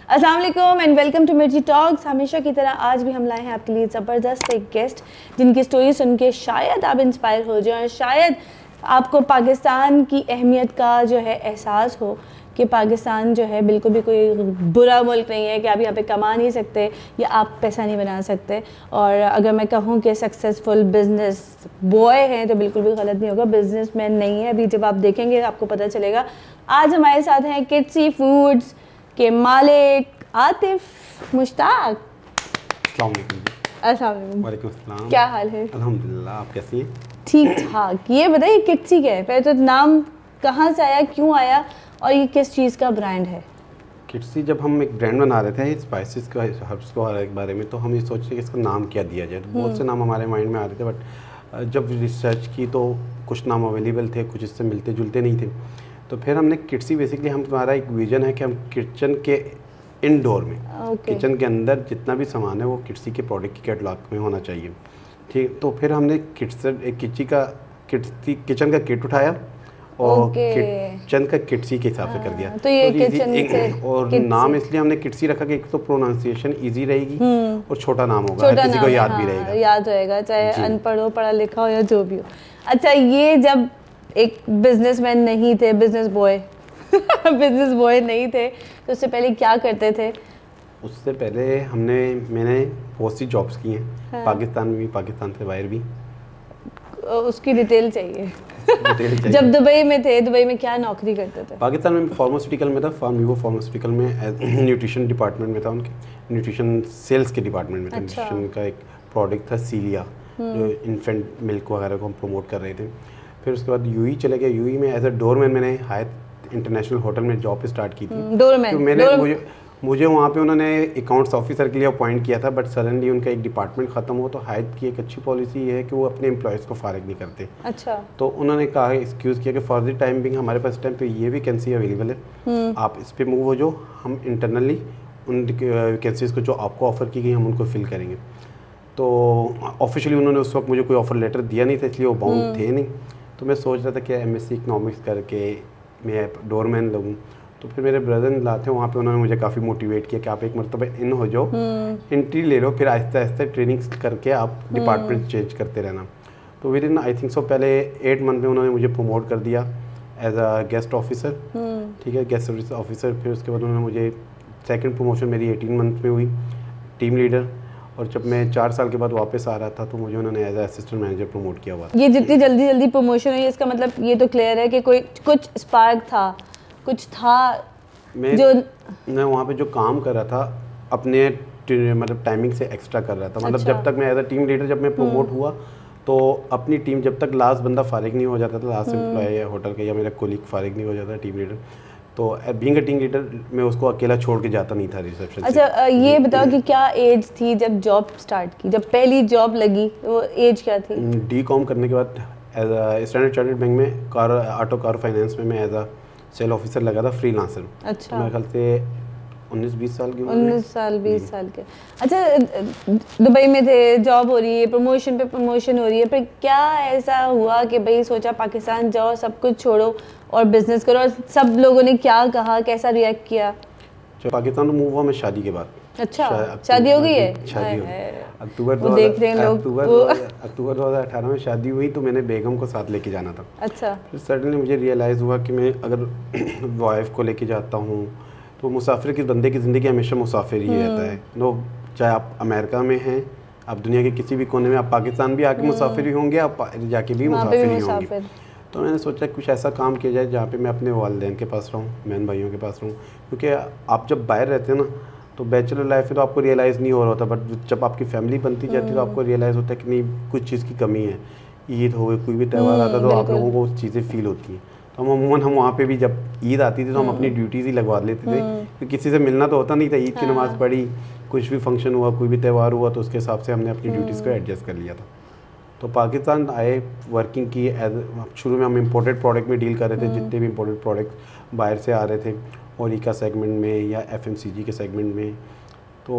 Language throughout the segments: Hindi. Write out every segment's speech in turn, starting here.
अस्सलाम वालेकुम एंड वेलकम टू मिर्ची टॉक्स। हमेशा की तरह आज भी हम लाए हैं आपके लिए ज़बरदस्त एक गेस्ट जिनकी स्टोरी सुन के शायद आप इंस्पायर हो जाए और शायद आपको पाकिस्तान की अहमियत का जो है एहसास हो कि पाकिस्तान जो है बिल्कुल भी कोई बुरा मुल्क नहीं है कि आप यहाँ पे कमा नहीं सकते या आप पैसा नहीं बना सकते। और अगर मैं कहूँ कि सक्सेसफुल बिजनेस बॉय हैं तो बिल्कुल भी गलत नहीं होगा, बिजनेसमैन नहीं है। अभी जब आप देखेंगे आपको पता चलेगा। आज हमारे साथ हैं किड्सी फूड्स के मालिक आतिफ मुश्ताक। अस्सलाम वालेकुम। क्या हाल है? अल्हम्दुलिल्लाह, आप कैसी हैं? ठीक ठाक। ये बताइए किड्सी क्या है? पहले तो नाम कहाँ से आया, क्यों आया और ये किस चीज़ का ब्रांड है? किड्सी जब हम एक ब्रांड बना रहे थे स्पाइसेस के हर्ब्स के बारे में, तो हम ये सोच रहे कि इसका नाम क्या दिया जाए। तो बहुत से नाम हमारे माइंड में आ रहे थे, बट जब रिसर्च की तो कुछ नाम अवेलेबल थे, कुछ इससे मिलते जुलते नहीं थे। तो फिर हमने किड्सी, बेसिकली हमारा एक विजन है कि हम किचन के इनडोर में किचन के अंदर जितना भी सामान है वो किड्सी के प्रोडक्ट की कैटलॉग में होना चाहिए। ठीक, तो फिर हमने किचन का किट उठाया और किचन का किड्सी के हिसाब से कर दिया। तो ये किचन से और नाम इसलिए हमने किड्सी रखा कि एक तो प्रोनाउंसिएशन इजी रहेगी और छोटा नाम होगा, हर किसी को याद भी रहेगा, याद रहेगा, चाहे अनपढ़ हो, पढ़ा लिखा हो या जो भी हो। अच्छा, ये जब एक बिजनेसमैन नहीं थे, बिजनेस बॉय नहीं थे, तो उससे पहले क्या करते थे? उससे पहले मैंने बहुत सी जॉब्स की हैं। हाँ। पाकिस्तान में भी, पाकिस्तान से बाहर भी। उसकी डिटेल चाहिए। जब दुबई में थे, दुबई में क्या नौकरी करते थे? पाकिस्तान में फार्मास्यूटिकल में था, फार्मास्यूटिकल में न्यूट्रिशन डिपार्टमेंट में था, उनके न्यूट्रिशन सेल्स के डिपार्टमेंट में था। अच्छा। न्यूट्रिशन का एक प्रोडक्ट था सीलिया, जो इन्फेंट मिल्क वगैरह को हम प्रमोट कर रहे थे। फिर उसके बाद यूई चले गए। यूई में एज अ डोरमैन मैंने हायत इंटरनेशनल होटल में जॉब स्टार्ट की थी। डोरमैन मुझे वहाँ पे उन्होंने अकाउंट्स ऑफिसर के लिए अपॉइंट किया था, बट सडनली उनका एक डिपार्टमेंट ख़त्म हो। तो हायत की एक अच्छी पॉलिसी ये है कि वो अपने एम्प्लॉयज़ को फारिग नहीं करते। अच्छा। तो उन्होंने कहा, एक्सक्यूज़ किया कि फॉर द टाइम बिंग हमारे पास टाइम पे ये वैकेंसी अवेलेबल है, आप इस पर मूव हो जाओ, हम इंटरनली उन वैकेंसीज़ को जो आपको ऑफ़र की गई हम उनको फिल करेंगे। तो ऑफिशियली उन्होंने उस वक्त मुझे कोई ऑफ़र लेटर दिया नहीं था, इसलिए वो बाउंड थे नहीं। तो मैं सोच रहा था कि MSc इकनॉमिक्स करके मैं डोरमैन लगूँ। तो फिर मेरे ब्रदर लाते वहाँ पे उन्होंने मुझे काफ़ी मोटिवेट किया कि आप एक मरतबा इन हो जाओ, एंट्री ले लो, फिर आहिस्ता आहिस्ता ट्रेनिंग करके आप डिपार्टमेंट चेंज करते रहना। तो with in I think so पहले 8 मंथ में उन्होंने मुझे प्रमोट कर दिया एज अ गेस्ट ऑफिसर। ठीक है, गेस्ट सर्विस ऑफिसर। फिर उसके बाद उन्होंने मुझे सेकंड प्रमोशन मेरी 18 मंथ में हुई, टीम लीडर। और जब मैं 4 साल के बाद वापस आ रहा था तो मुझे उन्होंने एज असिस्टेंट मैनेजर प्रमोट किया हुआ। ये जितनी जल्दी प्रमोशन हुई, इसका मतलब ये तो क्लियर है कि कुछ स्पार्क था, कुछ था। मैं वहाँ पे जो काम कर रहा था अपने मतलब टाइमिंग से एक्स्ट्रा कर रहा था। मतलब अच्छा। जब तक मैं एज अ टीम लीडर जब मैं प्रमोट हुआ तो अपनी टीम जब तक लास्ट बंदा फारिग नहीं हो जाता था, लास्ट एम्प्लॉय या होटल का या मेरा कोलीग फारिग नहीं हो जाता टीम लीडर, तो बीइंग अ टीम लीडर मैं उसको अकेला छोड़ के जाता नहीं था रिसेप्शन। अच्छा, ये बताओ कि क्या एज थी जब जॉब स्टार्ट की, जब पहली जॉब लगी, वो एज क्या थी? D.Com करने के बाद as a standard chartered bank में ऑटो कार फाइनेंस में मैं एज अ सेल ऑफिसर लगा था, फ्रीलांसर। अच्छा। मेरे ख्याल से 19-20 साल की 19 साल 20 साल के। अच्छा, दुबई में थे, जॉब हो रही है, प्रमोशन पे प्रमोशन हो रही है, फिर क्या ऐसा हुआ कि भाई सोचा पाकिस्तान जाओ, सब कुछ छोड़ो और बिजनेस करो? और सब लोगों ने क्या कहा, कैसा रिएक्ट किया? जब पाकिस्तान मूव हुआ मैं शादी के बाद। अच्छा, शादी हो गई है? शादी हो गई। अक्टूबर 2018 में शादी हुई, तो मैंने बेगम को साथ लेके जाना था। अच्छा। फिर सडनली मुझे रियलाइज़ हुआ कि मैं अगर वाइफ को लेके जाता हूँ तो मुसाफिर की बंदे की ज़िंदगी हमेशा मुसाफिर ही रहता है। नो, चाहे आप अमेरिका में हैं, आप दुनिया के किसी भी कोने में, आप पाकिस्तान भी आके मुसाफिर ही होंगे, आप जाके भी मुसाफिर ही होंगे। तो मैंने सोचा कुछ ऐसा काम किया जाए जहाँ पे मैं अपने वालिदैन के पास रहूँ, बहन भाइयों के पास रहूँ। क्योंकि आप जब बाहर रहते हैं ना तो बैचलर लाइफ में तो आपको रियलाइज़ नहीं हो रहा होता, बट जब आपकी फैमिली बनती जाती है तो आपको रियलाइज़ होता है कि नहीं, कुछ चीज़ की कमी है। ईद हो गई, कोई भी त्यौहार आता तो आप लोगों को चीज़ें फील होती हैं। तो हम वहाँ पे भी जब ईद आती थी तो हम अपनी ड्यूटीज़ ही लगवा लेते थे, क्योंकि किसी से मिलना तो होता नहीं था। ईद की नमाज़ पढ़ी, कुछ भी फंक्शन हुआ, कोई भी त्यौहार हुआ, तो उसके हिसाब से हमने अपनी ड्यूटीज़ को एडजस्ट कर लिया था। तो पाकिस्तान आए, वर्किंग की। शुरू में हम इम्पोर्टेड प्रोडक्ट में डील कर रहे थे, जितने भी इम्पोर्टेड प्रोडक्ट बाहर से आ रहे थे, ओरिका सेगमेंट में या FMCG के सेगमेंट में। तो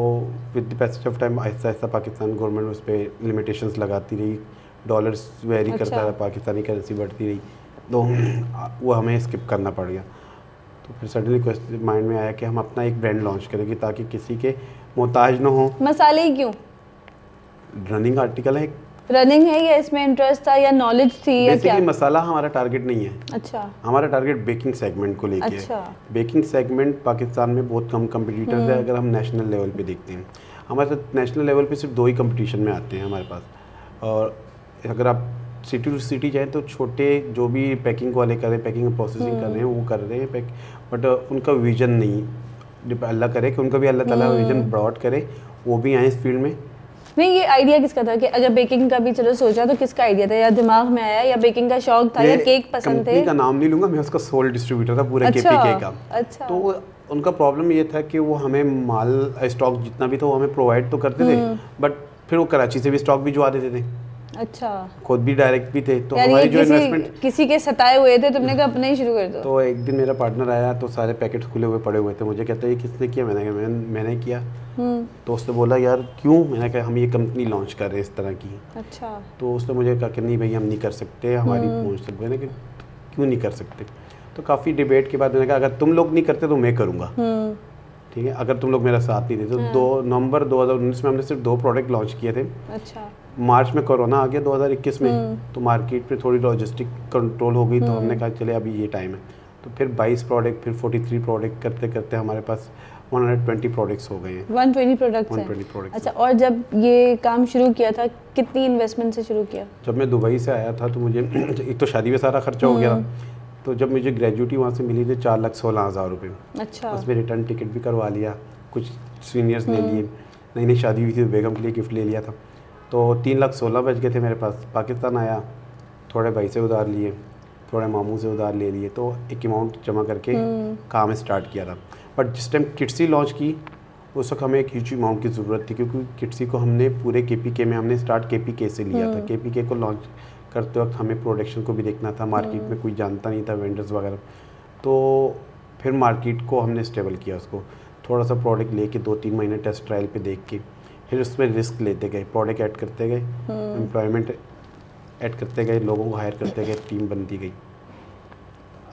with the passage of time Aahista Aahista Pakistan government उस पर लिमिटेशंस लगाती रही, डॉलर्स वेरी करता रहा, पाकिस्तानी करेंसी बढ़ती रही, तो वो हमें स्किप करना पड़ गया। तो फिर सडनली माइंड में आया कि हम अपना एक ब्रांड लॉन्च करेंगे ताकि किसी के मोहताज ना हो। मसाले ही क्यों? रनिंग आर्टिकल है। रनिंग है या इसमें इंटरेस्ट था या नॉलेज थी या क्या? मसाला हमारा टारगेट नहीं है। अच्छा। हमारा टारगेट बेकिंग सेगमेंट को लेके अच्छा। है। बेकिंग सेगमेंट पाकिस्तान में बहुत कम कंपटीटर्स है। अगर हम नेशनल लेवल पे देखते हैं, हमारे साथ नेशनल लेवल पे सिर्फ 2 ही कंपटीशन में आते हैं हमारे पास। और अगर आप सिटी टू सिटी जाएँ तो छोटे जो भी पैकिंग वाले कर रहे हैं, पैकिंग प्रोसेसिंग कर रहे हैं, वो कर रहे हैं बट उनका विजन नहीं। अल्लाह करे कि उनका भी अल्लाह ताला विजन ब्रॉड करे, वो भी आए इस फील्ड में। नहीं, ये आइडिया किसका था कि अगर बेकिंग का भी चलो सोचा तो किसका आइडिया था, या दिमाग में आया या बेकिंग का शौक था या केक पसंद थे? कंपनी का नाम नहीं लूंगा मैं, उसका सोल डिस्ट्रीब्यूटर था पूरे केपीके का। अच्छा। तो उनका प्रॉब्लम ये था कि वो हमें माल स्टॉक जितना भी था वो हमें प्रोवाइड तो करते थे, बट फिर वो कराची से भी स्टॉक भिजवा देते थे। अच्छा। खुद भी डायरेक्ट भी थे। तो हमारी जो इन्वेस्टमेंट किसी के सताए हुए थे, तुमने कहा अपना ही शुरू कर दो। तो एक दिन मेरा पार्टनर आया तो सारे पैकेट्स खुले हुए पड़े हुए थे। मुझे कहता है ये किसने किया? मैंने किया। तो उसने बोला यार क्यों? मैंने कहा हम ये कंपनी लॉन्च कर रहे हैं इस तरह की। अच्छा। तो उसने मुझे कहा कि नहीं भाई हम नहीं कर सकते, हमारी पहुँच तक। मैंने कहा क्यों नहीं कर सकते? तो काफ़ी डिबेट के बाद मैंने कहा अगर तुम लोग नहीं करते तो मैं करूँगा, ठीक है, अगर तुम लोग मेरा साथ नहीं देते। तो 2 नवंबर 2019 में हमने सिर्फ 2 प्रोडक्ट लॉन्च किए थे। अच्छा। मार्च में कोरोना आ गया 2021 में, तो मार्केट पे थोड़ी लॉजिस्टिक कंट्रोल हो गई। तो हमने कहा चले अभी ये टाइम है। तो फिर 22 प्रोडक्ट, फिर 43 प्रोडक्ट करते करते हमारे पास 120 प्रोडक्ट्स हो गए हैं। 120 प्रोडक्ट्स हैं। अच्छा। और जब ये काम शुरू किया था कितनी इन्वेस्टमेंट से शुरू किया? जब मैं दुबई से आया था तो मुझे एक तो शादी में सारा खर्चा हो गया था। तो जब मुझे ग्रेजुएटी वहाँ से मिली थी 4,16,000 रुपये। अच्छा। उसमें रिटर्न टिकट भी करवा लिया, कुछ सीनियर्स ले लिए, नई शादी हुई थी तो बेगम के लिए गिफ्ट ले लिया था। तो 3,16,000 बच गए थे मेरे पास। पाकिस्तान आया, थोड़े भाई से उधार लिए, थोड़े मामू से उधार ले लिए, तो एक अमाउंट जमा करके काम स्टार्ट किया था। बट जिस टाइम किट्सी लॉन्च की उस वक्त हमें एक ह्यूज अमाउंट की ज़रूरत थी, क्योंकि किट्सी को हमने पूरे केपीके में हमने स्टार्ट केपीके से लिया था। केपीके को लॉन्च करते वक्त हमें प्रोडक्शन को भी देखना था, मार्केट में कोई जानता नहीं था, वेंडर्स वगैरह। तो फिर मार्केट को हमने स्टेबल किया, उसको थोड़ा सा प्रोडक्ट लेके 2-3 महीने टेस्ट ट्रायल पे देख के फिर उसमें रिस्क लेते गए, प्रोडक्ट ऐड करते गए, एम्प्लॉयमेंट ऐड करते गए, लोगों को हायर करते गए, टीम बनती गई।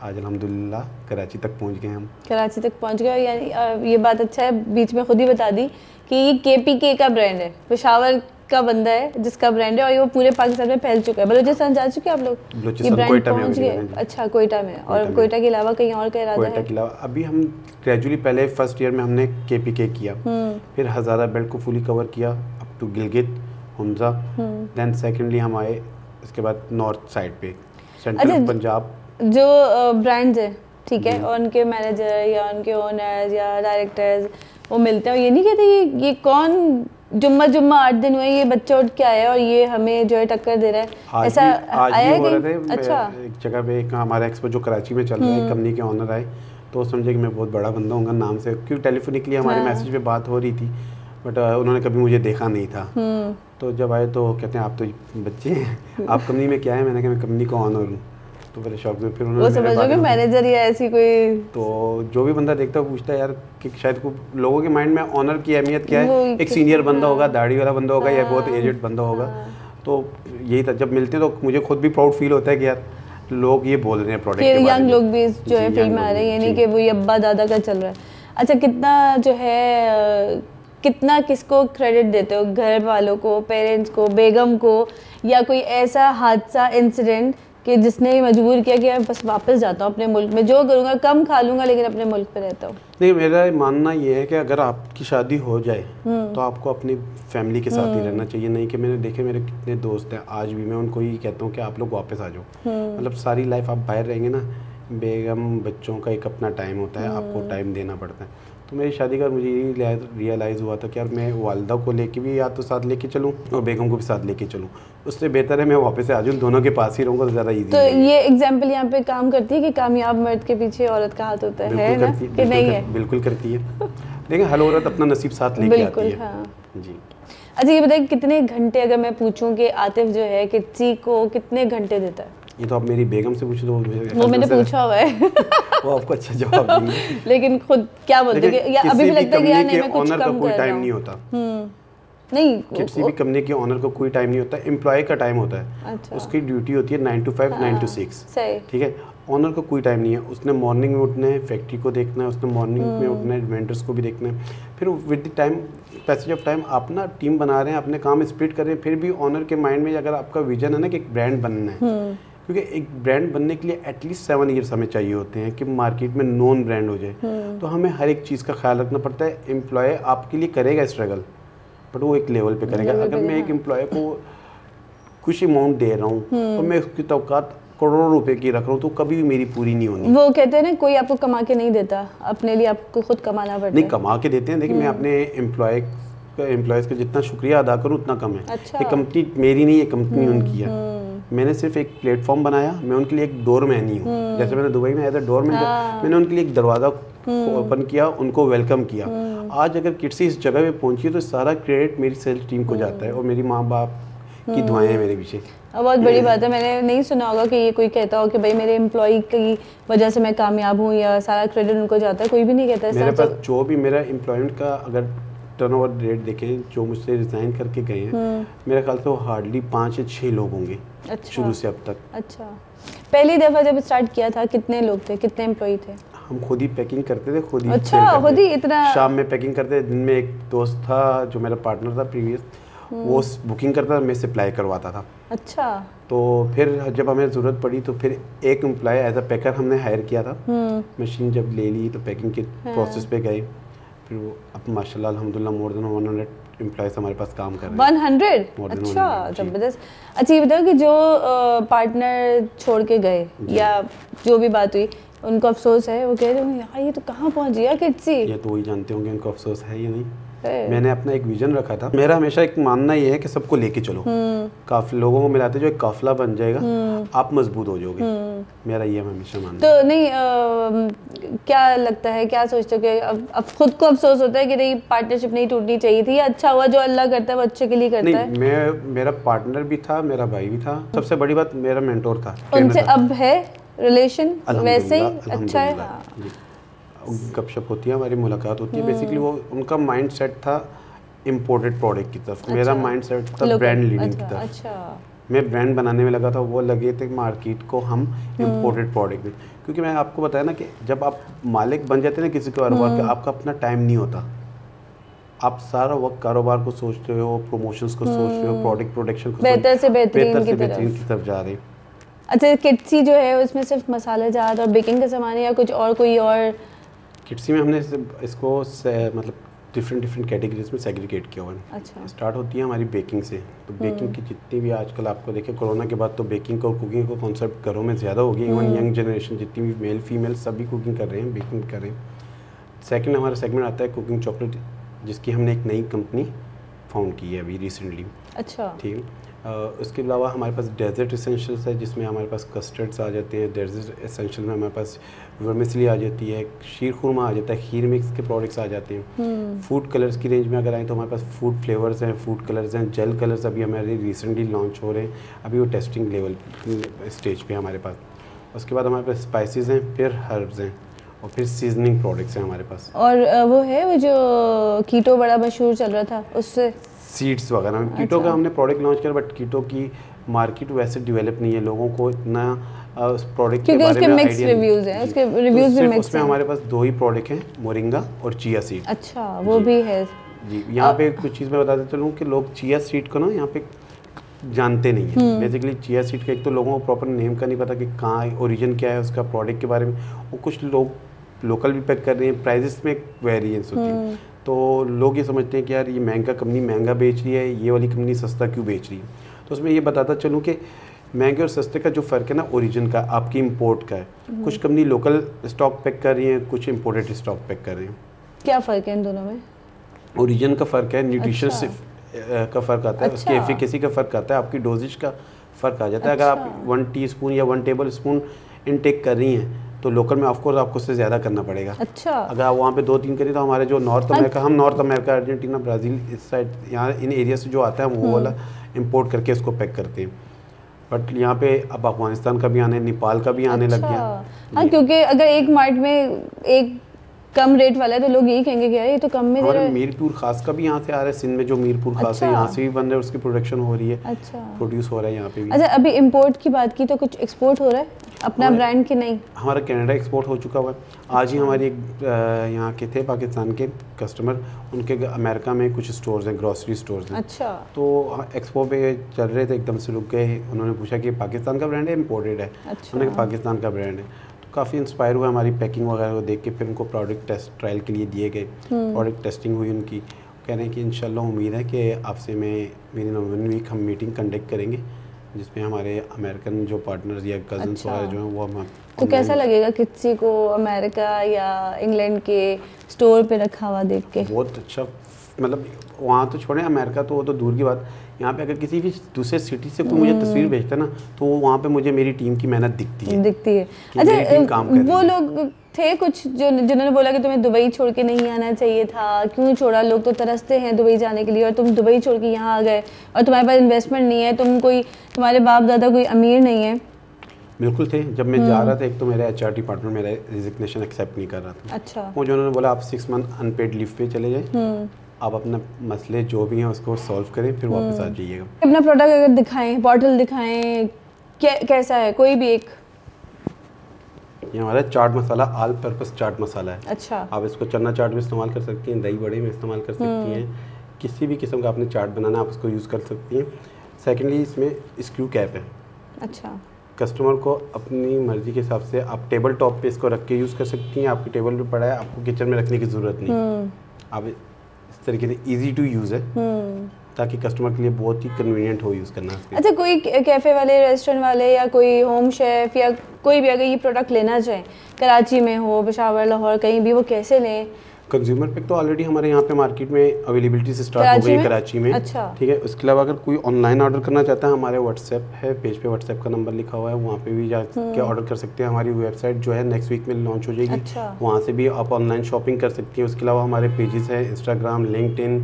आज अल्हम्दुलिल्लाह कराची तक पहुंच गए हम। कराची तक पहुंच गए, यानी ये बात अच्छा है, बीच में खुद ही बता दी कि ये केपीके का ब्रांड है, पेशावर का बंदा है जिसका ब्रांड है, और ये वो पूरे पाकिस्तान में फैल चुका है। बलूचिस्तान जा चुके आप लोग? ये ब्रांड पहुंच गए। अच्छा, कोयटा में। और कोयटा के अलावा कहीं और का इरादा है? कोयटा के अलावा अभी हम ग्रेजुअली पहले फर्स्ट ईयर में हमने केपीके किया, फिर हज़ारा बेल्ट को फुली कवर किया up to Gilgit, Hunza. Then secondly हम आए इसके बाद नॉर्थ साइड पे, सेंट्रल पंजाब। जो ब्रांड्स है, ठीक है, और उनके मैनेजर या उनके ओनर्स या डायरेक्टर्स वो मिलते हैं और ये नहीं कहते ये कौन जुम्मा 8 दिन हुए ये बच्चा उठ के आया और ये हमें जो है टक्कर दे रहा है, ऐसा आया है? अच्छा। एक जगह पे एक हमारा एक्सपो जो कराची में चल रहा है, कंपनी के ओनर आए तो समझे कि मैं बहुत बड़ा बंदा हूँ नाम से, क्योंकि टेलीफोनिकली हमारे मैसेज पे बात हो रही थी, बट उन्होंने कभी मुझे देखा नहीं था। तो जब आए तो कहते हैं आप तो बच्चे हैं, आप कंपनी में क्या है? मैंने कहा मैं कंपनी का ओनर हूँ। तो बड़े शौक में फिर उन्होंने मैनेजर या ऐसी कोई, तो जो भी बंदा देखता है पूछता है यार कि शायद को लोगों के माइंड में ऑनर की अहमियत क्या है, एक सीनियर बंदा होगा, दाढ़ी वाला बंदा होगा या बहुत एजेड बंदा होगा। तो यही था, जब मिलते तो मुझे खुद भी प्राउड फील होता है कि यार लोग ये बोल रहे हैं प्रोडक्ट के बारे में, यंग लोग भी जो है फील्ड में आ रहे हैं, यानी कि वो अब्बा दादा का चल रहा है। अच्छा, कितना जो है कितना किसको क्रेडिट देते हो, घर वालों को, पेरेंट्स को, बेगम को, या कोई ऐसा हादसा इंसिडेंट कि जिसने मजबूर किया कि मैं बस वापस जाता हूँ अपने मुल्क में, जो करूँगा कम खा लूँगा लेकिन अपने मुल्क पे रहता हूँ? नहीं, मेरा मानना ये है कि अगर आपकी शादी हो जाए तो आपको अपनी फैमिली के साथ ही रहना चाहिए। नहीं कि मैंने देखे मेरे कितने दोस्त हैं, आज भी मैं उनको ही कहता हूँ कि आप लोग वापस आ जाओ। मतलब सारी लाइफ आप बाहर रहेंगे ना, बेगम बच्चों का एक अपना टाइम होता है, आपको टाइम देना पड़ता है। तो मेरी शादी का मुझे यही रियलाइज़ हुआ था कि यार मैं वालदा को लेके भी या तो साथ लेके चलूँ और बेगम को भी साथ लेके चलूँ, उससे बेहतर है मैं वापस आ जाऊँ, दोनों के पास ही रहूँगा तो ज़्यादा ईजी। तो ये एग्जाम्पल यहाँ पे काम करती है कि कामयाब मर्द के पीछे औरत का हाथ होता है ना, कि नहीं है? बिल्कुल करती है। देखिए हर औरत अपना नसीब साथ लेके आती है। हाँ जी। अच्छा, ये बताइए कितने घंटे, अगर मैं पूछूं कि आतिफ जो है किसी को कितने घंटे देता है? ये तो आप मेरी बेगम से पूछ दो, वो मैंने पूछा हुआ है। वो आपको अच्छा जवाब देंगे। लेकिन खुद क्या बोलते हैं, या अभी भी लगता है कि यार नहीं मैं कुछ कम कर रहा हूं। कोई टाइम नहीं होता। नहीं, किसी भी कंपनी के ओनर को कोई टाइम नहीं होता, एम्प्लॉय का टाइम होता है। अच्छा। उसकी ड्यूटी होती है 9 to 5, 9 to 6, सही, ठीक है। ऑनर का कोई टाइम नहीं है, उसने मॉर्निंग में उठना है, फैक्ट्री को देखना है, उसने मॉर्निंग में उठना है, वेंडर्स को भी देखना है, फिर with the time passage of time आप ना टीम बना रहे हैं, अपने काम स्प्लिट कर रहे हैं, फिर भी ऑनर के माइंड में अगर आपका विजन है ना कि एक ब्रांड बनना है, क्योंकि एक ब्रांड बनने के लिए एटलीस्ट 7 ईयर्स हमें चाहिए होते हैं कि मार्केट में नोन ब्रांड हो जाए, तो हमें हर एक चीज़ का ख्याल रखना पड़ता है। एम्प्लॉय आपके लिए करेगा स्ट्रगल, बट वो एक लेवल पे करेगा। अगर मैं एक एम्प्लॉय को कुछ अमाउंट दे रहा हूँ तो मैं उसकी तवक्कात करोड़ों रुपए की रख रहा हूँ, तो कभी भी मेरी पूरी नहीं होनी। वो कहते हैं ना कोई आपको कमा के नहीं देता, अपने लिए आपको खुद कमाना पड़ता है। नहीं, कमा के देते हैं, देखिए मैं अपने एम्प्लॉयज़ का जितना शुक्रिया अदा करूँ उतना कम है। अच्छा। ये कंपनी मेरी नहीं है, कंपनी उनकी है। मैंने सिर्फ एक प्लेटफॉर्म बनाया, मैं उनके लिए एक डोरमैन ही हूँ। जैसे मैंने दुबई में एज अ डोरमैन, मैंने उनके लिए एक दरवाज़ा ओपन किया, उनको वेलकम किया। आज अगर किड्सी इस जगह पे पहुंची है तो सारा क्रेडिट मेरी सेल्स टीम को जाता है और मेरी माँ बाप की दुआएं हैं मेरे पीछे। बहुत बड़ी बात है। मैंने नहीं सुना होगा कि ये कोई कहता हो कि भाई मेरे एम्प्लॉय की वजह से मैं कामयाब हूँ या सारा क्रेडिट उनको जाता है, कोई भी नहीं कहता है। मेरे पास जो भी मेरा एम्प्लॉयमेंट का अगर टर्नओवर रेट देखें, जो मुझसे रिजाइन करके गए हैं, मेरे ख्याल से वो हार्डली 5 या 6 लोग होंगे। अच्छा। शुरू से अब तक। अच्छा, पहली दफ़ा जब स्टार्ट किया था कितने लोग थे, कितने एम्प्लॉय थे? हम खुद ही पैकिंग करते थे, खुद ही। अच्छा, खुद ही इतना? शाम में पैकिंग करते थे। दिन में एक दोस्त था जो मेरा पार्टनर था प्रीवियस, वो बुकिंग करता था, मैं सप्लाई करवाता था। अच्छा। तो फिर जब हमें ज़रूरत पड़ी तो फिर एक एम्प्लॉय एज अ पैकर हमने हायर किया था। मशीन जब ले ली तो पैकिंग के प्रोसेस पे गए, फिर वो अब माशाल्लाह अल्हम्दुलिल्लाह मोर देन 100 एम्प्लॉयज़ हमारे पास काम कर रहे हैं। 100? अच्छा, ज़बरदस्त। अच्छा, ये बताओ कि जो पार्टनर छोड़ के गए या जो भी बात हुई, उनको अफसोस है? वो कह रहे हैं यार ये तो कहाँ पहुँच गया किड्सी। ये तो वही जानते होंगे उनको अफसोस है या नहीं। मैंने अपना एक विजन रखा था, मेरा हमेशा एक मानना ये है कि सबको लेके चलो, काफी लोगों को मिलाते जो एक काफिला बन जाएगा, आप मजबूत हो जाओगे। मेरा ये हमेशा मानना। तो नहीं क्या लगता है, क्या सोचते हो कि अब खुद को अफसोस होता है कि नहीं पार्टनरशिप नहीं टूटनी चाहिए थी, अच्छा हुआ जो अल्लाह करता है वो अच्छे के लिए करता है? मैं मेरा पार्टनर भी था, मेरा भाई भी था, सबसे बड़ी बात मेरा मेंटोर था। उनसे अब है रिलेशन वैसे ही अच्छा है? गपशप होती है, हमारी मुलाकात होती है। बेसिकली वो उनका माइंड सेट था इम्पोर्टेड प्रोडक्ट की तरफ। अच्छा। मेरा माइंड सेट था ब्रांड लीडिंग की तरफ। अच्छा। मैं ब्रांड बनाने में लगा था, वो लगे थे मार्केट को हम इम्पोर्टेड प्रोडक्ट में, क्योंकि मैं आपको बताया ना कि जब आप मालिक बन जाते हैं ना किसी कारोबार का, आपका अपना टाइम नहीं होता। आप सारा वक्त कारोबार को सोच रहे हो, प्रमोशंस को सोच रहे हो, प्रोडक्शन को बेहतर से बेहतरीन की तरफ जा रहे हैं। अच्छा, किड्सी जो है उसमें सिर्फ मसाले जात और बेकिंग का सामान है या कुछ और कोई और? किड्सी में हमने इसको मतलब डिफरेंट कैटेगरीज में सेग्रीगेट किया हुआ है। अच्छा। स्टार्ट होती है हमारी बेकिंग से, तो बेकिंग की जितनी भी आजकल आपको देखिए कोरोना के बाद तो बेकिंग और कुकिंग का कॉन्सेप्ट घरों में ज़्यादा हो गया। इवन यंग जनरेशन जितनी भी मेल फीमेल सभी कुकिंग कर रहे हैं, बेकिंग कर रहे हैं। सेकंड हमारा सेगमेंट आता है कुकिंग चॉकलेट, जिसकी हमने एक नई कंपनी फाउंड की है अभी रिसेंटली। अच्छा। ठीक है। उसके अलावा हमारे पास डेजर्ट एसेंशियल्स है, जिसमें हमारे पास कस्टर्ड्स आ जाते हैं। डेजर्ट एसेंशियल में हमारे पास वर्मिसली आ जाती है, शीर खुरमा आ जाता है, खीर मिक्स के प्रोडक्ट्स आ जाते हैं। फूड कलर्स की रेंज में अगर आए तो हमारे पास फूड फ्लेवर्स हैं, फूड कलर्स हैं, जेल कलर्स अभी हमारे रिसेंटली लॉन्च हो रहे हैं, अभी वो टेस्टिंग लेवल स्टेज पे हमारे पास। उसके बाद हमारे पास स्पाइसेस हैं, फिर हर्ब्स हैं और फिर सीजनिंग प्रोडक्ट्स हैं हमारे पास। और वो है वो जो कीटो बड़ा मशहूर चल रहा था, उससे सीड्स वगैरह। कीटो का हमने प्रोडक्ट लॉन्च किया, बट कीटो की मार्केट वैसे डेवलप नहीं है, लोगों को इतना उस प्रोडक्ट के बारे में आइडिया रिव्यूज हैं, उसके रिव्यूज भी मिक्स हैं। उसमें हमारे पास 2 ही प्रोडक्ट हैं, मोरिंगा और चिया सीड। अच्छा, वो भी है जी। यहाँ पे कुछ चीज़ मैं बताते चलूँ कि लोग चिया सीड को ना यहाँ पे जानते नहीं है। बेसिकली चिया सीड का एक तो लोगों को प्रॉपर नेम का नहीं पता कि कहाँ ओरिजिन क्या है उसका, प्रोडक्ट के बारे में। और कुछ लोग लोकल भी पैक कर रहे हैं, प्राइजेस में वेरिएंस होती है, तो लोग ये समझते हैं कि यार ये महंगा कंपनी महंगा बेच रही है, ये वाली कंपनी सस्ता क्यों बेच रही है। तो उसमें ये बताता चलूँ कि महंगे और सस्ते का जो फ़र्क है ना ओरिजिन का, आपकी इंपोर्ट का है। कुछ कंपनी लोकल स्टॉक पैक कर रही है, कुछ इंपोर्टेड स्टॉक पैक कर रहे हैं। क्या फ़र्क है इन दोनों में? ओरिजिन का फ़र्क है, न्यूट्रिशन का फ़र्क आता है, उसकी एफिकेसी का फ़र्क आता है, आपकी डोजेज का फ़र्क आ जाता है। अगर आप 1 टीस्पून या 1 टेबल स्पून इनटेक कर रही हैं तो लोकल में ऑफकोर्स आपको उससे ज़्यादा करना पड़ेगा। अच्छा। अगर आप वहाँ पे 2-3 करें तो हमारे जो नॉर्थ अमेरिका, हम नॉर्थ अमेरिका, अर्जेंटीना, ब्राज़ील इस साइड यहाँ इन एरिया से जो आता है वो वाला इंपोर्ट करके इसको पैक करते हैं। बट यहाँ पे अब अफगानिस्तान का भी आने, नेपाल का भी आने लग गया। हाँ, क्योंकि अगर एक मार्ट में एक कम रेट वाला है तो लोग यही कहेंगे कि यार ये तो कम में दे रहा है। मीरपुर खास का भी यहाँ से आ रहा है, सिंध में जो मीरपुर खास है यहाँ से भी बन रहा है, उसकी प्रोडक्शन हो रही है। अच्छा। प्रोड्यूस हो रहा है यहाँ पे भी। अच्छा, अभी इंपोर्ट की बात की तो कुछ एक्सपोर्ट हो रहा है? अपना ब्रांड की नहीं? हमारा कनाडा एक्सपोर्ट हो चुका हुआ है। आज ही हमारी एक यहाँ के थे पाकिस्तान के कस्टमर, उनके अमेरिका में कुछ स्टोर्स हैं, ग्रॉसरी स्टोर्स हैं। अच्छा। तो एक्सपो पे चल रहे थे, एकदम से रुक गए। उन्होंने पूछा कि पाकिस्तान का ब्रांड है इम्पोर्टेड है? अच्छा। उन्होंने पाकिस्तान का ब्रांड है। तो काफ़ी इंस्पायर हुआ हमारी पैकिंग वगैरह को देख के। फिर उनको प्रोडक्ट टेस्ट ट्रायल के लिए दिए गए, प्रोडक्ट टेस्टिंग हुई उनकी। कह रहे हैं कि इंशाल्लाह उम्मीद है कि आपसे विद इन 1 वीक हम मीटिंग कंडक्ट करेंगे, जिसमें हमारे अमेरिकन जो पार्टनर्स या कजन्स वगैरह जो हैं वो हम। तो कैसा लगेगा किसी को अमेरिका या इंग्लैंड के स्टोर पे रखा हुआ देख के? बहुत अच्छा, मतलब वहाँ तो छोड़ें, अमेरिका तो वो तो दूर की बात, यहाँ पे अगर किसी भी दूसरे सिटी से कोई मुझे तस्वीर भेजता है ना, तो वहाँ पे मुझे मेरी टीम की मेहनत दिखती है। अच्छा, वो लोग थे कुछ जिन्होंने बोला कि तुम्हें दुबई छोड़ के नहीं आना चाहिए था, क्यों छोड़ा? लोग तो तरसते हैं दुबई जाने के लिए, और तुम दुबई छोड़ के यहाँ आ गए, और तुम्हारे पास इन्वेस्टमेंट नहीं है, तुम्हारे बाप दादा कोई अमीर नहीं है। बिल्कुल थे। जब मैं जा रहा था, एक तो मेरा एचआर पार्टनर मेरा रिजिग्नेशन एक्सेप्ट नहीं कर रहा था। अच्छा। मुझे उन्होंने बोला आप 6 मंथ अनपेड लीव पे चले जाए, आप अपना मसले जो भी हैं उसको सॉल्व करें, फिर वापस आ जाइएगा। अपना प्रोडक्ट अगर दिखाएं, बॉटल दिखाएं, कैसा है? कोई भी एक। ये हमारा चाट मसाला ऑल पर्पस चाट मसाला है। अच्छा। आप इसको चना चाट में इस्तेमाल कर सकती हैं, दही बड़े में इस्तेमाल कर सकती हैं, किसी भी किस्म का आपने चाट बनाना आप उसको यूज़ कर सकती हैं। सेकेंडली इसमें स्क्रू कैप है। अच्छा। कस्टमर को अपनी मर्ज़ी के हिसाब से आप टेबल टॉप पे इसको रख के यूज़ कर सकती हैं। आपकी टेबल पे पड़ा है, आपको किचन में रखने की ज़रूरत नहीं। आप इस तरीके से ईजी टू यूज़ है, ताकि कस्टमर के लिए बहुत ही कन्वीनियंट हो यूज़ करना। अच्छा, कोई कैफ़े वाले, रेस्टोरेंट वाले या कोई होम शेफ़ या कोई भी अगर ये प्रोडक्ट लेना चाहे, कराची में हो, पेशावर, लाहौर, कहीं भी, वो कैसे लें? कंज्यूमर पैक तो ऑलरेडी हमारे यहाँ पे मार्केट में अवेलेबिलिटी से स्टार्ट हो गई है कराची में। अच्छा। ठीक है। उसके अलावा अगर कोई ऑनलाइन ऑर्डर करना चाहता है, हमारे व्हाट्सएप है, पेज पे व्हाट्सएप का नंबर लिखा हुआ है, वहाँ पे भी जाके ऑर्डर कर सकते हैं। हमारी वेबसाइट जो है नेक्स्ट वीक में लॉन्च हो जाएगी। अच्छा। वहाँ से भी आप ऑनलाइन शॉपिंग कर सकती हैं। उसके अलावा हमारे पेजेस हैं इंस्टाग्राम, लिंक्डइन,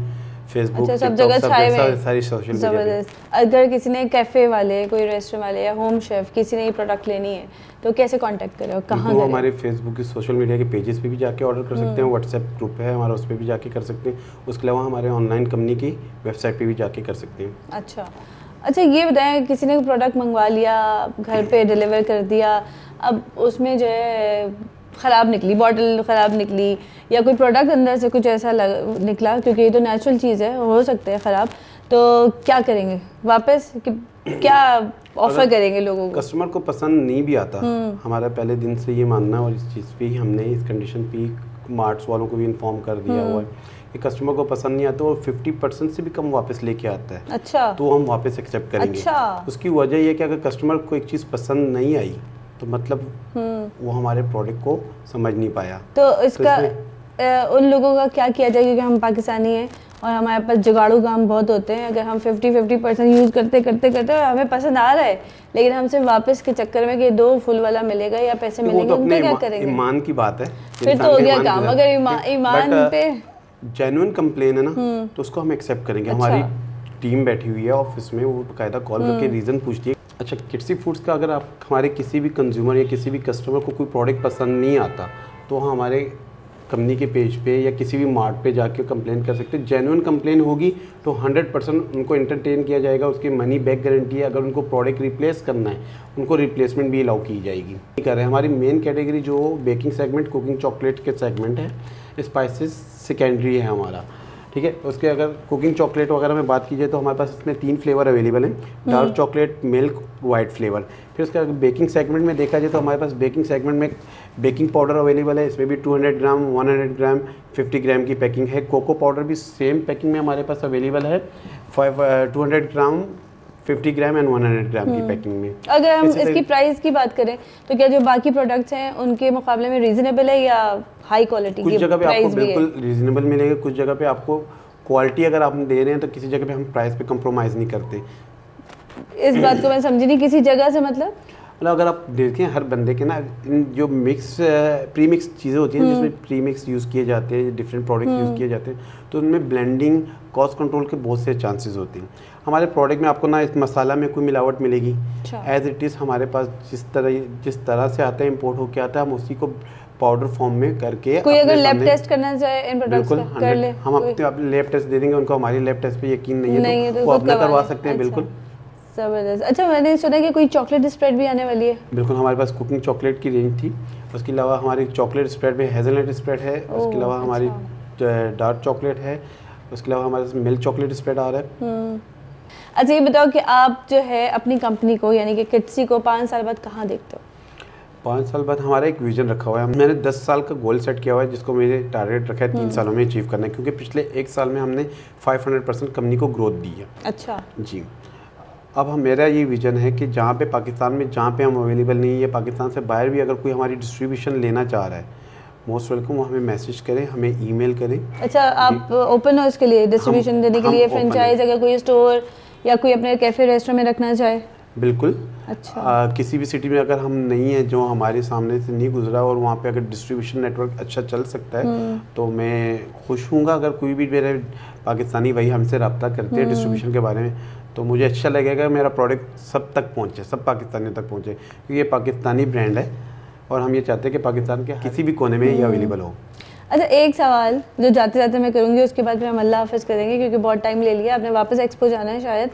फेसबुक, सब जगह छाए हुए, सारी सोशल मीडिया। जबरदस्त। अगर किसी ने कैफ़े वाले, कोई रेस्टोरेंट वाले या होम शेफ़ किसी ने ये प्रोडक्ट लेनी है, तो कैसे कांटेक्ट करें और कहाँ करें? हमारे फेसबुक की सोशल मीडिया के पेजेस पे भी जाके ऑर्डर कर सकते हैं, व्हाट्सएप ग्रुप है हमारा, उस पर भी जाके कर सकते हैं। उसके अलावा हमारे ऑनलाइन कंपनी की वेबसाइट पे भी जाके कर सकते हैं। अच्छा, ये बताएं, किसी ने प्रोडक्ट मंगवा लिया, घर पे डिलीवर कर दिया, अब उसमें जो है ख़राब निकली, बॉटल ख़राब निकली, या कोई प्रोडक्ट अंदर से कुछ ऐसा निकला, क्योंकि ये तो नेचुरल चीज़ है, हो सकता है ख़राब, तो क्या करेंगे? वापस क्या ऑफर करेंगे लोगों को? कस्टमर को पसंद नहीं भी आता, हमारा पहले दिन से ये मानना, और इस चीज़ पे ही हमने इस कंडीशन पे मार्ट्स वालों को भी इन्फॉर्म कर दिया हुआ है कि कस्टमर को पसंद नहीं आता और 50% से भी कम वापस लेके आता है। अच्छा। तो हम वापस एक्सेप्ट करेंगे। अच्छा। उसकी वजह ये कि अगर कस्टमर को एक चीज़ पसंद नहीं आई, तो मतलब वो हमारे प्रोडक्ट को समझ नहीं पाया। तो इसका उन लोगों का क्या किया जाए, क्योंकि हम पाकिस्तानी हैं और हमारे पास जुगाड़ू काम बहुत होते हैं। अगर हम 50% यूज़ करते और हमें पसंद आ रहा है, लेकिन हमसे वापस के चक्कर में कि 2 फुल वाला मिलेगा या पैसे मिलेंगे, उनका क्या करेंगे? ईमान की बात है, फिर तो हो गया काम। अगर ईमान पे जेन्युइन कंप्लेन है ना, तो उसको हम एक्सेप्ट करेंगे। हमारी टीम बैठी हुई है ऑफिस में, वो बाकायदा कॉल करके रीज़न पूछती है। अच्छा, किड्सी फूड्स का अगर आप हमारे किसी भी कंज्यूमर या किसी भी कस्टमर को कोई प्रोडक्ट पसंद नहीं आता, तो हमारे कंपनी के पेज पे या किसी भी मार्ट पे जाके कंप्लेन कर सकते हैं। जेन्युइन कंप्लेन होगी तो 100% उनको एंटरटेन किया जाएगा, उसकी मनी बैक गारंटी है। अगर उनको प्रोडक्ट रिप्लेस करना है, उनको रिप्लेसमेंट भी अलाउ की जाएगी। कर रहे हैं हमारी मेन कैटेगरी जो बेकिंग सेगमेंट, कुकिंग चॉकलेट के सेगमेंट है, स्पाइसेस सेकेंडरी है हमारा। ठीक है। उसके अगर कुकिंग चॉकलेट वगैरह में बात की जाए तो हमारे पास इसमें 3 फ्लेवर अवेलेबल हैं, dark chocolate, milk, white flavour. फिर उसके बेकिंग सेगमेंट में देखा जाए तो हमारे पास बेकिंग सेगमेंट में बेकिंग पाउडर अवेलेबल है, इसमें भी 200 ग्राम, 100 ग्राम, 50 ग्राम की पैकिंग है। कोको पाउडर भी सेम पैकिंग में हमारे पास अवेलेबल है, 200 ग्राम, 50 ग्राम एंड 100 ग्राम की पैकिंग में। अगर हम इसकी प्राइस की बात करें तो क्या जो बाकी प्रोडक्ट्स हैं उनके मुकाबले में रीजनेबल है या हाई क्वालिटी? कुछ जगह पे आपको बिल्कुल रीजनेबल मिलेगा, कुछ जगह पे आपको क्वालिटी अगर आप दे रहे हैं तो किसी जगह पे हम प्राइस पे कंप्रोमाइज़ नहीं करते। इस बात को मैं समझी नहीं, किसी जगह से मतलब अगर आप देखें हर बंदे के ना जो प्री मिक्स चीज़ें होती हैं, जिसमें प्री मिक्स यूज़ किए जाते हैं, डिफरेंट प्रोडक्ट्स यूज़ किए जाते हैं, तो उनमें ब्लेंडिंग, कॉस्ट कंट्रोल के बहुत से चांसेस होते हैं। हमारे प्रोडक्ट में आपको ना इस मसाला में कोई मिलावट मिलेगी, एज इट इज़ हमारे पास जिस तरह से आता है, इम्पोर्ट होकर आता है, हम उसी को पाउडर फॉर्म में करके कोई अगर लैब टेस्ट करना चाहे इन प्रोडक्ट्स का कर ले, हम अपने लैब टेस्ट दे देंगे उनको। हमारी लैब टेस्ट पे यकीन नहीं है तो वो अपने करवा सकते हैं। बिल्कुल ज़बरदस्त। अच्छा, मैंने सुना कि कोई चॉकलेट स्प्रेड भी आने वाली है। बिल्कुल, हमारे पास कुकिंग चॉकलेट की रेंज थी। उसके अलावा हमारी चॉकलेट स्प्रेड में हेज़लनट स्प्रेड है। उसके अलावा हमारी डार्क चॉकलेट है। उसके अलावा हमारे पास मिल्क चॉकलेट स्प्रेड आ रहा है। अच्छा, ये बताओ कि आप जो है अपनी कंपनी को यानी कि किट्सी को 5 साल बाद कहाँ देखते हो? 5 साल बाद हमारा एक विजन रखा हुआ है। मैंने 10 साल का गोल सेट किया हुआ है, जिसको मेरे टारगेट रखा है 3 सालों में अचीव करना है, क्योंकि पिछले 1 साल में हमने 500% कंपनी को ग्रोथ दी है। अच्छा जी। अब मेरा ये विजन है कि जहाँ पे पाकिस्तान में जहाँ पे हम अवेलेबल नहीं है, पाकिस्तान से बाहर भी अगर कोई हमारी डिस्ट्रीब्यूशन लेना चाह रहा है, मोस्ट वेलकम, वो हमें मैसेज करें, हमें ईमेल करें। अच्छा, आप ओपन हो इसके लिए डिस्ट्रीब्यूशन देने के लिए? फ्रेंचाइज अगर कोई स्टोर या कोई अपने कैफे रेस्टोरेंट में रखना चाहे? बिल्कुल। अच्छा। किसी भी सिटी में अगर हम नहीं है, जो हमारे सामने से नहीं गुजरा, और वहाँ पे अगर डिस्ट्रीब्यूशन नेटवर्क अच्छा चल सकता है, तो मैं खुश हूँगा। अगर कोई भी मेरे पाकिस्तानी भाई हमसे रब्ता करते हैं डिस्ट्रीब्यूशन के बारे में, तो मुझे अच्छा लगेगा मेरा प्रोडक्ट सब तक पहुँचे, सब पाकिस्तानियों तक पहुँचे, क्योंकि ये पाकिस्तानी ब्रांड है और हम ये चाहते हैं कि पाकिस्तान के किसी भी कोने में ये अवेलेबल हो। अच्छा, एक सवाल जो जाते जाते मैं करूँगी, उसके बाद फिर हम अल्लाह हाफ़िज़ करेंगे, क्योंकि बहुत टाइम ले लिया, आपने वापस एक्सपो जाना है शायद।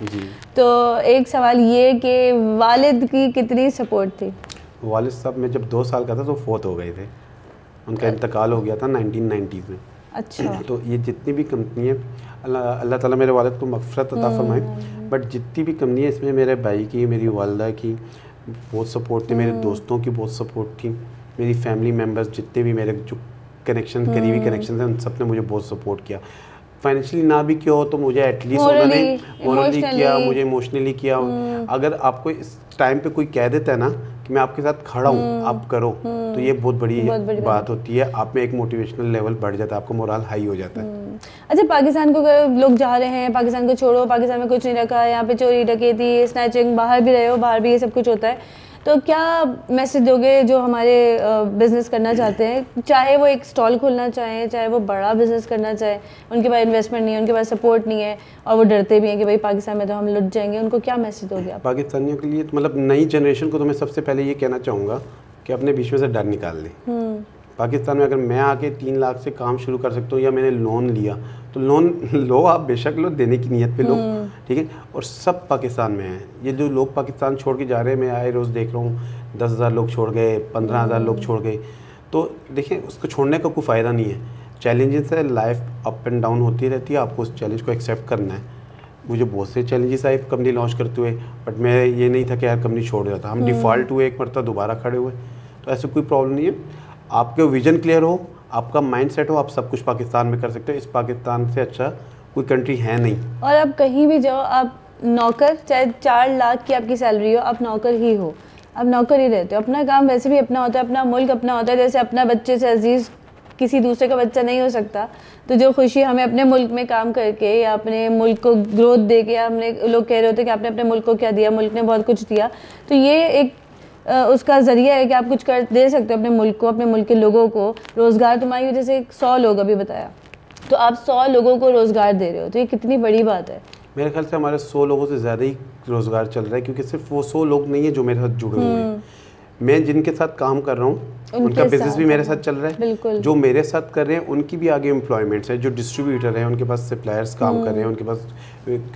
तो एक सवाल ये कि वालिद की कितनी सपोर्ट थी? वालिद साहब, मैं जब 2 साल का था तो फोत हो गए थे, उनका इंतकाल हो गया था 1990s में। अच्छा। तो ये जितनी भी कंपनी है, अल्लाह ताला मेरे वालिद को मग़फ़िरत अता फ़रमाए, बट जितनी भी कंपनी है, इसमें मेरे भाई की, मेरी वालदा की बहुत सपोर्ट थी, मेरे दोस्तों की बहुत सपोर्ट थी, मेरी फैमिली मेम्बर्स जितने भी मेरे जो कनेक्शन, करीबी कनेक्शन हैं, उन सब ने मुझे बहुत सपोर्ट किया। फाइनेंशियली ना भी किया हो तो मुझे एटलीस्ट उन्होंने मोरली किया, मुझे इमोशनली किया। अगर आपको इस टाइम पे कोई कह देता है ना कि मैं आपके साथ खड़ा हूँ, आप करो, तो ये बहुत बड़ी बात होती है। आप में एक मोटिवेशनल लेवल बढ़ जाता है, आपका मोरल हाई हो जाता है। अच्छा, पाकिस्तान को अगर लोग जा रहे हैं, पाकिस्तान को छोड़ो, पाकिस्तान में कुछ नहीं रखा, यहाँ पे चोरी डकैती स्नैचिंग, बाहर भी रहे हो, बाहर भी ये सब कुछ होता है, तो क्या मैसेज दोगे जो हमारे बिज़नेस करना चाहते हैं, चाहे वो एक स्टॉल खोलना चाहें, चाहे वो बड़ा बिज़नेस करना चाहें, उनके पास इन्वेस्टमेंट नहीं है, उनके पास सपोर्ट नहीं है, और वो डरते भी हैं कि भाई पाकिस्तान में तो हम लुट जाएंगे, उनको क्या मैसेज दोगे आप? पाकिस्तानियों के लिए, मतलब नई जनरेशन को, तो मैं सबसे पहले ये कहना चाहूँगा कि अपने बीच में से डर निकाल लें। पाकिस्तान में अगर मैं आके 3 लाख से काम शुरू कर सकता हूँ, या मैंने लोन लिया, तो लोन लो, आप बेशक लो, देने की नीयत पे लो, ठीक है। और सब पाकिस्तान में हैं। ये जो लोग पाकिस्तान छोड़ के जा रहे हैं, मैं आए रोज़ देख रहा हूँ, 10,000 लोग छोड़ गए, 15,000 लोग छोड़ गए। तो देखिए, उसको छोड़ने का कोई फ़ायदा नहीं है। चैलेंजेस है, लाइफ अप एंड डाउन होती रहती है, आपको उस चैलेंज को एक्सेप्ट करना है। मुझे बहुत से चैलेंजेस आए कंपनी लॉन्च करते हुए, बट मैं ये नहीं था कि यार कंपनी छोड़ देता। हम डिफ़ॉल्ट हुए, एक मरतबा दोबारा खड़े हुए, तो ऐसे कोई प्रॉब्लम नहीं है। आपके विजन क्लियर हो, आपका माइंड सेट हो, आप सब कुछ पाकिस्तान में कर सकते हो। इस पाकिस्तान से अच्छा कोई कंट्री है नहीं। और आप कहीं भी जाओ, आप नौकर, चाहे 4 लाख की आपकी सैलरी हो, आप नौकर ही हो, आप नौकर ही रहते हो। अपना काम वैसे भी अपना होता है, अपना मुल्क अपना होता है। जैसे अपना बच्चे से अजीज़ किसी दूसरे का बच्चा नहीं हो सकता, तो जो खुशी हमें अपने मुल्क में काम करके या अपने मुल्क को ग्रोथ दे के, हमने लोग कह रहे होते कि आपने अपने मुल्क को क्या दिया, मुल्क ने बहुत कुछ दिया, तो ये एक उसका ज़रिया है कि आप कुछ कर दे सकते हो अपने मुल्क को, अपने मुल्क के लोगों को रोज़गार। तुम्हारी वजह से 100 लोग अभी बताया, तो आप 100 लोगों को रोज़गार दे रहे हो, तो ये कितनी बड़ी बात है। मेरे ख्याल से हमारे 100 लोगों से ज़्यादा ही रोज़गार चल रहा है, क्योंकि सिर्फ वो 100 लोग नहीं है जो मेरे साथ जुड़े हुए हैं। मैं जिनके साथ काम कर रहा हूँ, उनका बिजनेस भी मेरे साथ चल रहा है। जो मेरे साथ कर रहे हैं, उनकी भी आगे एम्प्लॉयमेंट्स है। जो डिस्ट्रीब्यूटर हैं, उनके पास सप्लायर्स काम कर रहे हैं, उनके पास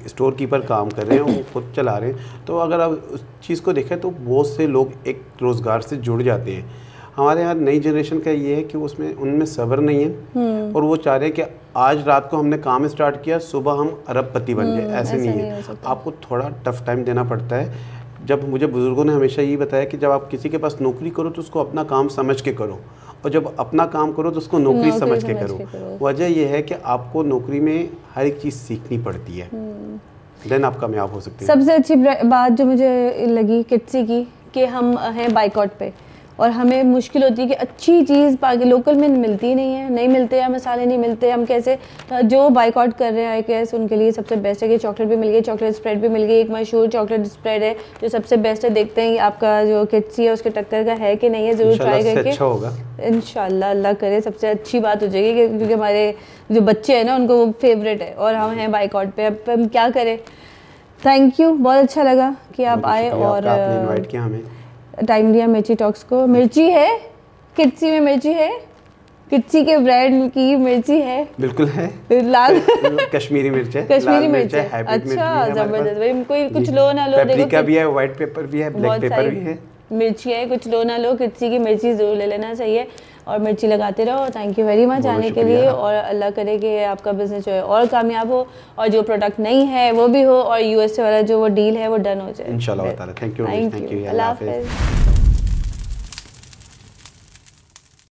स्टोर कीपर काम कर रहे हैं, वो खुद चला रहे हैं। तो अगर आप उस चीज़ को देखें, तो बहुत से लोग एक रोज़गार से जुड़ जाते हैं। हमारे यहाँ नई जनरेशन का ये है कि उसमें उनमें सब्र नहीं है, और वो चाह रहे हैं कि आज रात को हमने काम स्टार्ट किया, सुबह हम अरबपति बन जाए। ऐसे नहीं है, आपको थोड़ा टफ टाइम देना पड़ता है। जब मुझे बुज़ुर्गों ने हमेशा यही बताया कि जब आप किसी के पास नौकरी करो, तो उसको अपना काम समझ के करो, और जब अपना काम करो तो उसको नौकरी समझ के करो। वजह यह है कि आपको नौकरी में हर एक चीज़ सीखनी पड़ती है, देन आप कामयाब हो सकते हैं। सबसे अच्छी बात जो मुझे लगी किट्सी की, कि हम हैं बाइकॉट पे, और हमें मुश्किल होती है कि अच्छी चीज़ लोकल में मिलती नहीं है, नहीं मिलते हैं, मसाले नहीं मिलते। हम कैसे, जो बाइकआउट कर रहे हैं आई गेस उनके लिए सबसे बेस्ट है कि चॉकलेट भी मिल गई, चॉकलेट स्प्रेड भी मिल गई। एक मशहूर चॉकलेट स्प्रेड है जो सबसे बेस्ट है। देखते हैं कि आपका जो किट्सी है उसके टक्कर का है कि नहीं है, ज़रूर ट्राई करके। अच्छा होगा इंशाल्लाह, अल्लाह करे सबसे अच्छी बात हो जाएगी, क्योंकि हमारे जो बच्चे हैं ना, उनको वो फेवरेट है, और हम हैं बाइकआउट पे। अब हम क्या करें। थैंक यू, बहुत अच्छा लगा कि आप आए और इनवाइट किया हमें, टाइम दिया मिर्ची टॉक्स को। मिर्ची है किट्सी में, मिर्ची है किच्ची के ब्रांड की मिर्ची है? बिल्कुल है, लाल कश्मीरी मिर्च है, कश्मीरी मिर्च है। अच्छा जबरदस्त भाई, कोई कुछ लो ना लो, पेपरिका भी है, व्हाइट पेपर भी है, ब्लैक पेपर भी है, मिर्ची है, कुछ लो ना लो, किच्ची की मिर्ची जरूर ले लेना चाहिए और मिर्ची लगाते रहो। थैंक यू वेरी मच आने के लिए, और अल्लाह करे कि आपका बिजनेस जो है और कामयाब हो, और जो प्रोडक्ट नहीं है वो भी हो, और यूएसए वाला जो वो डील है वो डन हो जाए इंशाल्लाह ताला। थैंक यू, अल्लाह हाफिज़।